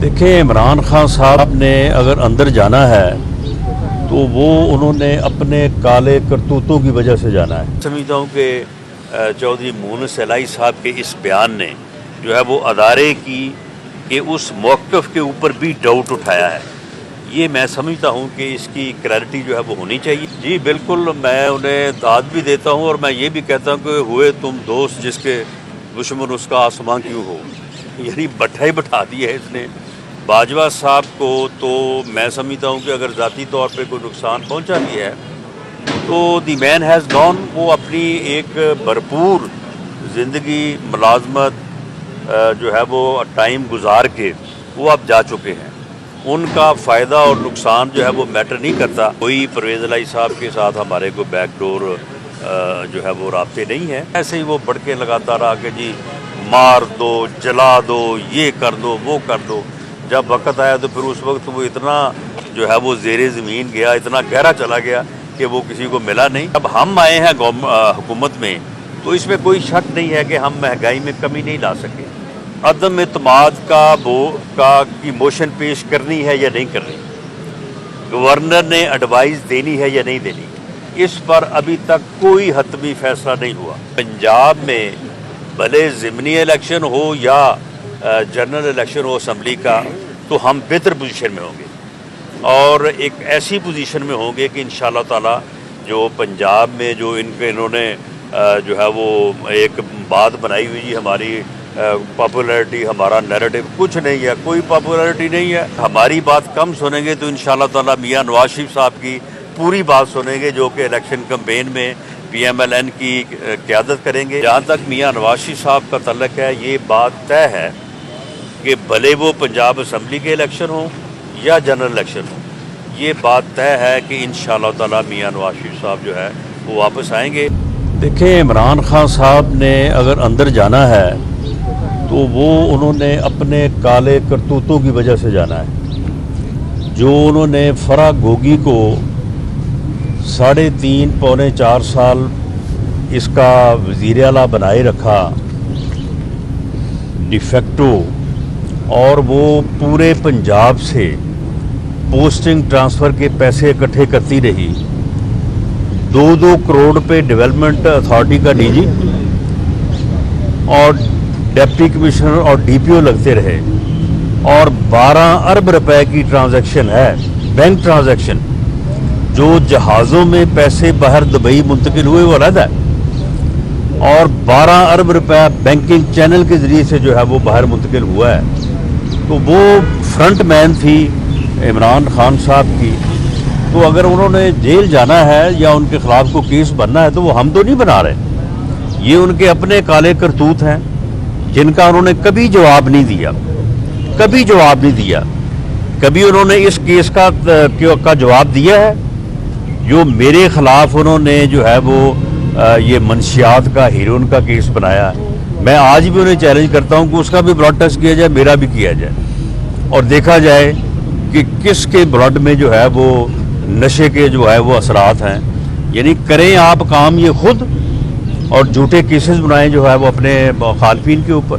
دیکھیں عمران خان صاحب نے اگر اندر جانا ہے تو وہ انہوں نے اپنے کالے کرتوتوں کی وجہ سے جانا ہے۔ سمجھتا ہوں کہ چودھری مونس الہی صاحب کے اس بیان نے جو ہے وہ ادارے کی کہ اس موقف کے اوپر بھی ڈاؤٹ اٹھایا ہے۔ یہ میں سمجھتا ہوں کہ اس کی کلیئرٹی جو ہے وہ ہونی چاہیے۔ جی بالکل، میں انہیں داد بھی دیتا ہوں اور میں یہ بھی کہتا ہوں کہ ہوئے تم دوست جس کے دشمن اس کا آسمان کیوں ہو، یعنی بٹھا ہی بٹھا دیا ہے اس نے باجوہ صاحب کو۔ تو میں سمجھتا ہوں کہ اگر ذاتی طور پہ کوئی نقصان پہنچا بھی ہے تو دی مین ہیز گون، وہ اپنی ایک بھرپور زندگی ملازمت جو ہے وہ ٹائم گزار کے وہ اب جا چکے ہیں۔ ان کا فائدہ اور نقصان جو ہے وہ میٹر نہیں کرتا۔ کوئی پرویز الہی صاحب کے ساتھ ہمارے کو بیک ڈور جو ہے وہ رابطے نہیں ہیں۔ ایسے ہی وہ بڑھ کے لگاتا رہا کہ جی مار دو، جلا دو، یہ کر دو، وہ کر دو۔ جب وقت آیا تو پھر اس وقت وہ اتنا جو ہے وہ زیر زمین گیا، اتنا گہرا چلا گیا کہ وہ کسی کو ملا نہیں۔ اب ہم آئے ہیں حکومت میں تو اس میں کوئی شک نہیں ہے کہ ہم مہنگائی میں کمی نہیں لا سکے۔ عدم اعتماد کی موشن پیش کرنی ہے یا نہیں کرنی، گورنر نے ایڈوائز دینی ہے یا نہیں دینی، اس پر ابھی تک کوئی حتمی فیصلہ نہیں ہوا۔ پنجاب میں بھلے ضمنی الیکشن ہو یا جنرل الیکشن ہو اسمبلی کا، تو ہم بہتر پوزیشن میں ہوں گے اور ایک ایسی پوزیشن میں ہوں گے کہ انشاءاللہ تعالی جو پنجاب میں جو انہوں نے جو ہے وہ ایک بات بنائی ہوئی جی ہماری پاپولیرٹی، ہمارا نیریٹو کچھ نہیں ہے، کوئی پاپولیرٹی نہیں ہے۔ ہماری بات کم سنیں گے تو انشاءاللہ تعالی میاں نواز شریف صاحب کی پوری بات سنیں گے، جو کہ الیکشن کمپین میں پی ایم ایل این کی قیادت کریں گے۔ جہاں تک میاں نواز شریف صاحب کا تعلق ہے، یہ بات طے ہے کہ بھلے وہ پنجاب اسمبلی کے الیکشن ہوں یا جنرل الیکشن ہوں، یہ بات طے ہے کہ انشاءاللہ تعالی میاں نواز شریف صاحب جو ہے وہ واپس آئیں گے۔ دیکھیں عمران خان صاحب نے اگر اندر جانا ہے تو وہ انہوں نے اپنے کالے کرتوتوں کی وجہ سے جانا ہے۔ جو انہوں نے فرا گوگی کو 3.5 پونے 4 سال اس کا وزیر اعلیٰ بنائے رکھا ڈی فیکٹو، اور وہ پورے پنجاب سے پوسٹنگ ٹرانسفر کے پیسے اکٹھے کرتی رہی، 2 کروڑ پہ ڈیولپمنٹ اتھارٹی کا ڈی جی اور ڈپٹی کمشنر اور ڈی پی او لگتے رہے، اور 12 ارب روپے کی ٹرانزیکشن ہے، بینک ٹرانزیکشن، جو جہازوں میں پیسے باہر دبئی منتقل ہوئے وہ علیحدہ ہے، اور 12 ارب روپے بینکنگ چینل کے ذریعے سے جو ہے وہ باہر منتقل ہوا ہے۔ تو وہ فرنٹ مین تھی عمران خان صاحب کی، تو اگر انہوں نے جیل جانا ہے یا ان کے خلاف کو کیس بننا ہے تو وہ ہم تو نہیں بنا رہے، یہ ان کے اپنے کالے کرتوت ہیں جن کا انہوں نے کبھی جواب نہیں دیا، کبھی انہوں نے اس کیس کا جواب دیا ہے جو میرے خلاف انہوں نے جو ہے وہ یہ منشیات کا ہیروئن کا کیس بنایا۔ میں آج بھی انہیں چیلنج کرتا ہوں کہ اس کا بھی بلڈ ٹیسٹ کیا جائے، میرا بھی کیا جائے، اور دیکھا جائے کہ کس کے بلڈ میں جو ہے وہ نشے کے جو ہے وہ اثرات ہیں۔ یعنی کریں آپ کام یہ خود، اور جھوٹے کیسز بنائیں جو ہے وہ اپنے مخالفین کے اوپر۔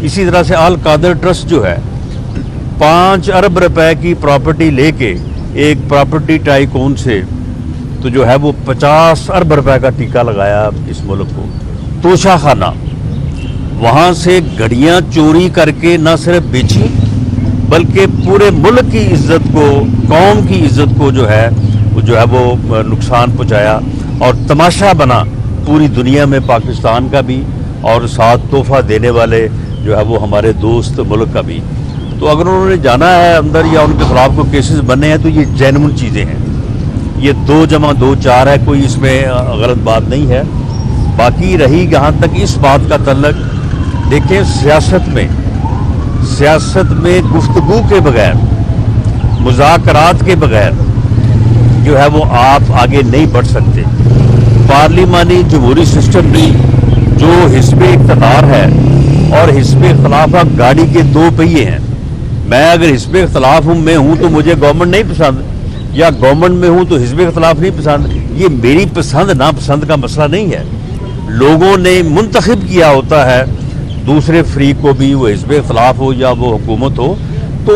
اسی طرح سے آل قادر ٹرسٹ جو ہے 5 ارب روپے کی پراپرٹی لے کے ایک پراپرٹی ٹائکون سے تو جو ہے وہ 50 ارب روپے کا ٹیکہ لگایا اس ملک کو۔ توشہ خانہ، وہاں سے گھڑیاں چوری کر کے نہ صرف بیچی بلکہ پورے ملک کی عزت کو، قوم کی عزت کو جو ہے وہ نقصان پہنچایا، اور تماشا بنا پوری دنیا میں پاکستان کا بھی، اور ساتھ تحفہ دینے والے جو ہے وہ ہمارے دوست ملک کا بھی۔ تو اگر انہوں نے جانا ہے اندر یا ان کے خلاف کوئی کیسز بننے ہیں تو یہ جینون چیزیں ہیں، یہ 2 + 2 4 ہے، کوئی اس میں غلط بات نہیں ہے۔ باقی رہی جہاں تک اس بات کا تعلق، دیکھیں سیاست میں گفتگو کے بغیر، مذاکرات کے بغیر جو ہے وہ آپ آگے نہیں بڑھ سکتے۔ پارلیمانی جمہوری سسٹم بھی جو حزب اقتدار ہے اور حزب اختلاف گاڑی کے 2 پہیے ہیں۔ میں اگر حزب اختلاف میں ہوں تو مجھے گورنمنٹ نہیں پسند، یا گورنمنٹ میں ہوں تو حزب اختلاف نہیں پسند۔ یہ میری پسند ناپسند کا مسئلہ نہیں ہے، لوگوں نے منتخب کیا ہوتا ہے دوسرے فریق کو بھی، وہ حزب اختلاف ہو یا وہ حکومت ہو، تو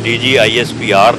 DGISPR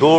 2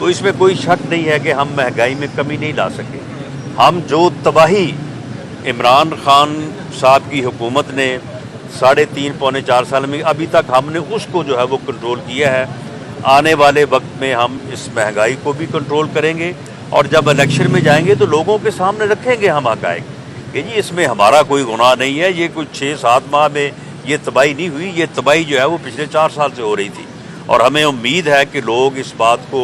تو اس میں کوئی شک نہیں ہے کہ ہم مہنگائی میں کمی نہیں لا سکے. ہم جو تباہی عمران خان صاحب کی حکومت نے 3.5 پونے 4 سال میں ابھی تک ہم نے اس کو جو ہے وہ کنٹرول کیا ہے. آنے والے وقت میں ہم اس مہنگائی کو بھی کنٹرول کریں گے اور جب الیکشن میں جائیں گے تو لوگوں کے سامنے رکھیں گے ہم حقائق کہ جی اس میں ہمارا کوئی گناہ نہیں ہے. یہ کچھ 6-7 ماہ میں یہ تباہی نہیں ہوئی. یہ تباہی جو ہے وہ پچھلے 4 سال سے ہو رہی تھی اور ہمیں امید ہے کہ لوگ اس بات کو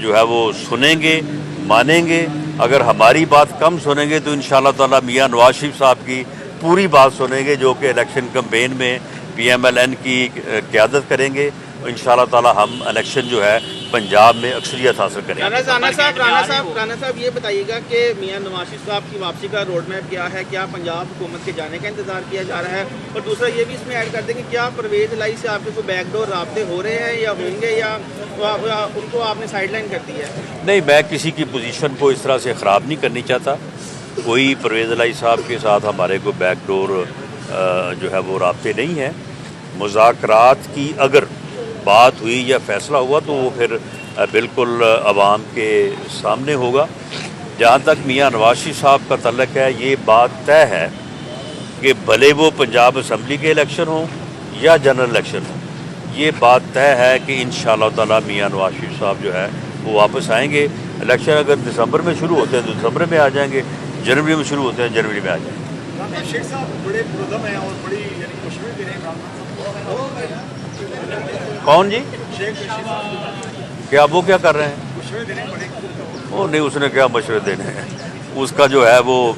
جو ہے وہ سنیں گے, مانیں گے. اگر ہماری بات کم سنیں گے تو انشاءاللہ تعالی میاں نواز شریف صاحب کی پوری بات سنیں گے جو کہ الیکشن کمپین میں PMLN کی قیادت کریں گے. انشاءاللہ تعالی ہم الیکشن جو ہے پنجاب میں اکثریت حاصل کریں گے. رانا صاحب یہ بتائیے گا کہ میاں نواز شریف صاحب کی واپسی کا روڈ میپ کیا ہے؟ کیا پنجاب حکومت کے جانے کا انتظار کیا جا رہا ہے؟ اور دوسرا یہ بھی اس میں ایڈ کر دیں کہ کیا پرویز الہی سے آپ کے کوئی بیک ڈور رابطے ہو رہے ہیں یا ہوں گے یا ان کو آپ نے سائڈ لائن کر دی ہے؟ نہیں, میں کسی کی پوزیشن کو اس طرح سے خراب نہیں کرنی چاہتا. کوئی پرویز الہی صاحب کے ساتھ ہمارے کو بیک ڈور جو ہے وہ رابطے نہیں ہیں. مذاکرات کی اگر بات ہوئی یا فیصلہ ہوا تو وہ پھر بالکل عوام کے سامنے ہوگا. جہاں تک میاں نواز شریف صاحب کا تعلق ہے, یہ بات طے ہے کہ بھلے وہ پنجاب اسمبلی کے الیکشن ہوں یا جنرل الیکشن ہوں, یہ بات طے ہے کہ انشاءاللہ تعالی میاں نواز شریف صاحب جو ہے وہ واپس آئیں گے. الیکشن اگر دسمبر میں شروع ہوتے ہیں تو دسمبر میں آ جائیں گے, جنوری میں شروع ہوتے ہیں جنوری میں آ جائیں گے. شیخ صاحب بڑے پرعزم ہیں اور بڑی مشورے دے رہے ہیں. کون جی؟ شیخ رشید صاحب کیا وہ کیا کر رہے ہیں؟ مشورے دے رہے ہیں بڑے. وہ نہیں, اس نے کیا مشورے دینے ہیں. اس کا جو ہے وہ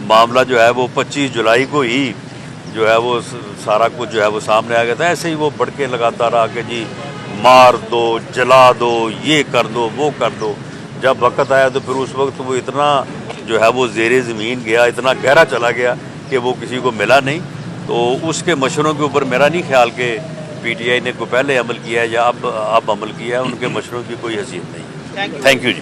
معاملہ جو ہے وہ 25 جولائی کو ہی جو ہے وہ سارا کچھ جو ہے وہ سامنے آ گیا تھا. ایسے ہی وہ بڑکے لگاتا رہا کہ جی مار دو, جلا دو, یہ کر دو, وہ کر دو. جب وقت آیا تو پھر اس وقت وہ اتنا جو ہے وہ زیر زمین گیا, اتنا گہرا چلا گیا کہ وہ کسی کو ملا نہیں. تو اس کے مشوروں کے اوپر میرا نہیں خیال کہ PTI نے کوئی پہلے عمل کیا ہے یا اب عمل کیا ہے. ان کے مشوروں کی کوئی حیثیت نہیں. Thank you G.